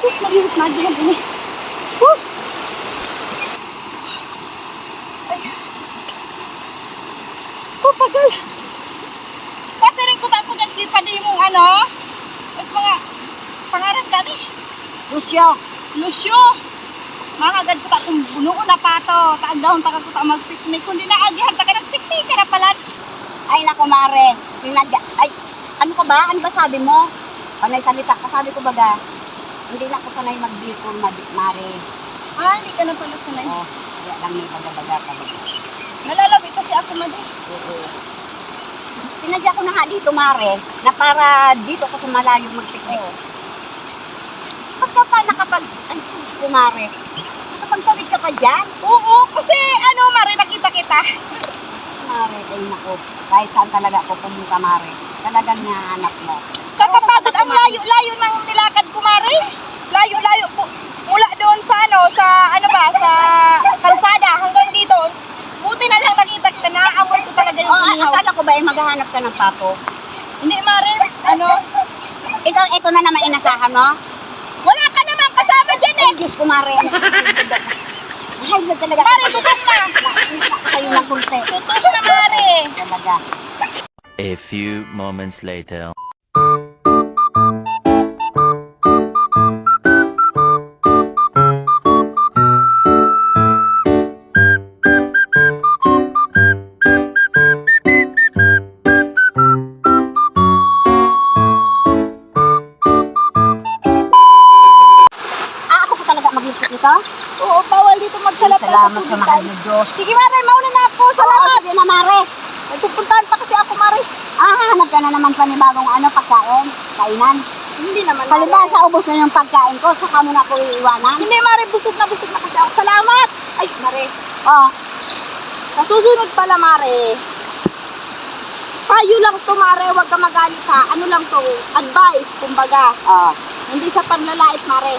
sus, marihot na din ini. Woo! Ay. Pagal. Kasi rin ko tapo dyan, di pa di mong ano. Mas mga pangaran ka ni. Lucio. Lucio. Mga agad ko ta kung bunuon na pato. Taag dahon ta ko ta mag-picnic. Kung di na agihan ta ka nag-picnic ka na pala. Ay, naku, Mare. Ay, ano ka ba? Ano ba sabi mo? Panay salita ka. Sabi ko baga, hindi na ako sanay mag-bicol, Mare. Ah, hindi ka na pala sanay. Oh, kaya lang may baga-baga ka baga. Nalalabi kasi ako, Madi. Oo. Sinadya ko na nga dito, Mare, na para dito ko sa malayo mag-picnic. Pagka pa nakapag... Ay, sus ko, Mare. Nakapagtawid ka pa dyan? Oo, kasi ano, Mari, nakita kita. Mare, ay naku. Kahit saan talaga ako pumunta, Mare. Talagang nahanap mo. Kakapagod ang layo-layo ng nilakad ko, Mari. Layo-layo po. Mula doon sa ano, sa kalsada hanggang dito. Buti na lang nakita kita, naaamoy ko talaga yung inihaw. Akala ko ba ay maghahanap ka ng pato? Hindi, Mari, ano? Ito na naman inasahan mo? Wala ka naman kasama dyan eh. Ay, Diyos ko, Mare. Ay, talaga. Mari, tutong na. Nakita ko kayo ng kunti. Tutong na, Mari. Talaga. A few moments later. Ako po talaga maglipot nito? Oo, bawal dito magkalap Salamat sa mahal na Diyos. Sige, Mari, mauna na ako. Salamat. Sige na, Mare. May pupuntahan pa kasi ako, Mari. Hanap ka na naman panibagong pagkain, kainan. Hindi naman, Mari. Palibasa, ubos na yung pagkain ko, saka mo na ako iiwanan. Hindi, Mari, busog na kasi ako. Salamat. Ay, Mari. Oh, Nasusunod pala, Mare. Payo lang to, Mare. Huwag ka magalit, ha. Ano lang to? Advice, kumbaga. Hindi sa panlalait, Mare.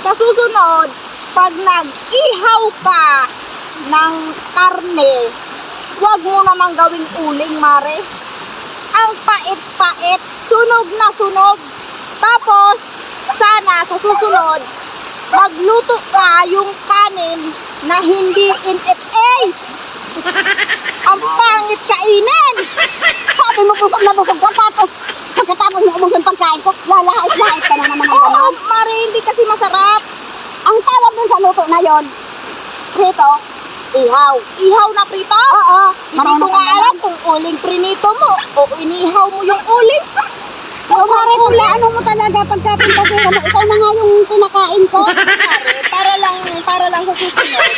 Sa susunod, pag nag-ihaw ka ng karne, huwag mo namang gawing uling, Mare. Ang pait-pait, sunog na sunog. Tapos, sana sa susunod, magluto ka yung kanin na hindi NFA. Ang pangit kainin. sabi mo busog na busog ka, tapos pagkatapos mo ubos yung pagkain ko, lalahit-lahit ka na naman ng Oo, gano'n. Mare, hindi kasi masarap. Ang tawag dun sa luto na yon, prito, ihaw. Ihaw na prito? Oo, Hindi ko marunong nga ka alam naman. kung uling prinito mo o inihaw mo yung uling. Oo, Mare, pagka ano mo talaga, pagka pintasero mo, ikaw na nga yung pinakain ko. Mare, para lang sa susunod.